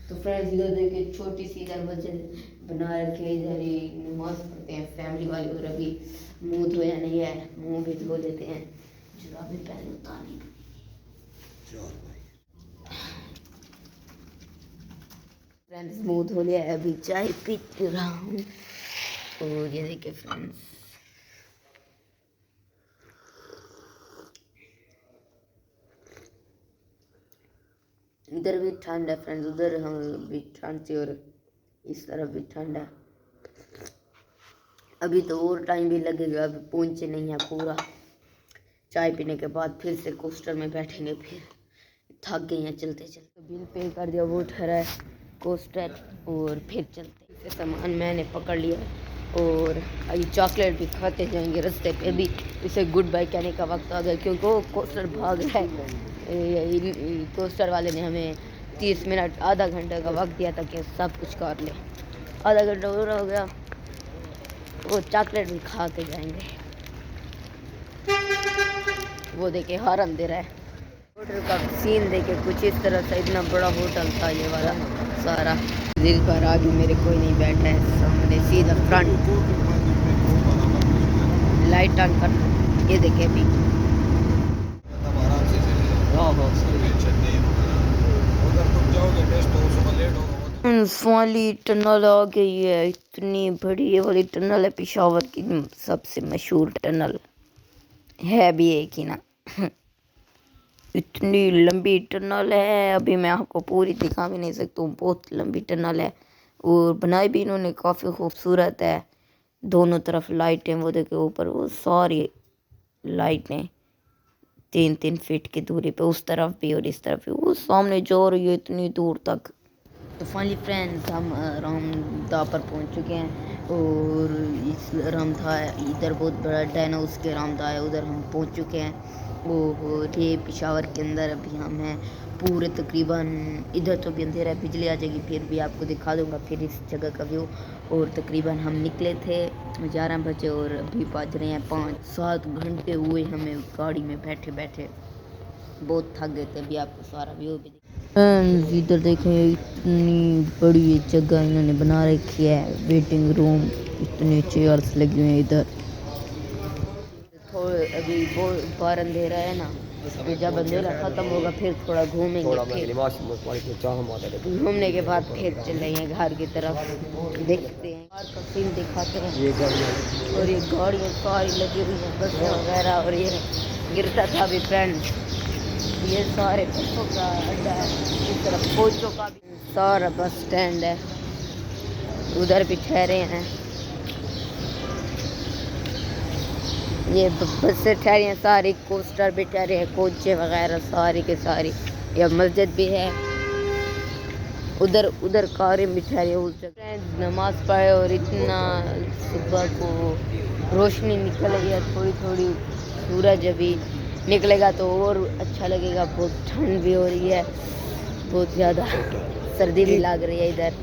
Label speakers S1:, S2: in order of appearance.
S1: तो फ्रेंड्स इधर देखिए छोटी सी इधर मस्जिद बना रखी है, इधर ही नमाज पढ़ते हैं फैमिली वाले। और अभी मुंह धोया नहीं है, मुंह भी धो लेते हैं, जुराबें पहले उतारनी फ्रेंड्स। मुंह धो लिया है, अभी चाय पी रहा हूँ। और ये देखिए फ्रेंड्स, इधर भी ठंड है फ्रेंड्स, उधर हम भी ठंड थी और इस तरफ भी ठंड है। अभी तो और टाइम भी लगेगा, अभी पहुँचे नहीं है पूरा। चाय पीने के बाद फिर से कोस्टर में बैठेंगे, फिर थक गए हैं चलते चलते। तो बिल पे कर दिया, वो ठहरा है कोस्टर, और फिर चलते। इसे सामान मैंने पकड़ लिया और अभी चॉकलेट भी खाते जाएंगे रास्ते पे। भी इसे गुड बाय कहने का वक्त आ गया, क्योंकि वो कोस्टर भाग रहा है। कोस्टर वाले ने हमें 30 मिनट आधा घंटे का वक्त दिया था कि सब कुछ कर ले। आधा घंटा पूरा हो गया, वो चॉकलेट भी खा के जाएंगे। वो देखे हॉर्न दे रहा है। होटल का सीन देखे कुछ इस तरह से, इतना बड़ा होटल था ये वाला सारा। दिल पर आगे मेरे कोई नहीं बैठा है, सामने सीधा फ्रंट। लाइट ऑन कर, ये देखे अभी फाइनली टनल आ गई है। इतनी बड़ी ये वाली टनल है, पेशावर की सबसे मशहूर टनल है भी एक ही ना। इतनी लंबी टनल है, अभी मैं आपको पूरी दिखा भी नहीं सकता हूँ, बहुत लंबी टनल है। और बनाई भी इन्होंने काफ़ी खूबसूरत है। दोनों तरफ लाइटें, वो देखो ऊपर वो सारी लाइटें 3-3 फीट की दूरी पे, उस तरफ भी और इस तरफ भी, वो सामने जा रही है इतनी दूर तक। तो फाइनली फ्रेंड्स हम रामदा पर पहुंच चुके हैं। और इस रामदा इधर बहुत बड़ा डैनो, उसके रामदा है, उधर हम पहुंच चुके हैं। और ये पेशावर के अंदर अभी हम हैं पूरे तकरीबन। इधर तो भी अंधेरा है, बिजली आ जाएगी फिर भी आपको दिखा दूंगा फिर इस जगह का व्यू। और तकरीबन हम निकले थे 11 बजे और अभी बज रहे हैं 5-7 घंटे हुए हमें गाड़ी में बैठे बैठे, बहुत थक गए थे। अभी आपको सारा व्यू भी इधर देखें, इतनी बड़ी जगह इन्होंने बना रखी है, वेटिंग रूम, इतने चेयर्स लगी हुए हैं इधर। थोड़े अभी बहुत बार अंधेरा है ना, तो जब अंधेरा ख़त्म होगा फिर थोड़ा घूमेंगे, फिर घूमने के बाद फिर चलेंगे घर की तरफ। देखते हैं कार का सीन दिखाते हैं। और ये गाड़ियाँ सारी लगी हुई हैं, बसें वगैरह। और ये गिरता था अभी फ्रेंड्स, ये सारे बसों का अड्डा है। इस तरफ कोचों का भी सारा बस स्टैंड है, उधर भी ठहरे हैं। ये बसें ठहरी हैं सारी, कोस्टर भी ठहरे हैं, कोचे वगैरह सारी के सारी। यह मस्जिद भी है, उधर कारें भी ठहरी हैं उस जगह। नमाज पढ़े और इतना सुबह को रोशनी निकल रही है थोड़ी थोड़ी, सूरज अभी निकलेगा तो और अच्छा लगेगा। बहुत ठंड भी हो रही है, बहुत ज़्यादा सर्दी भी लग रही है इधर।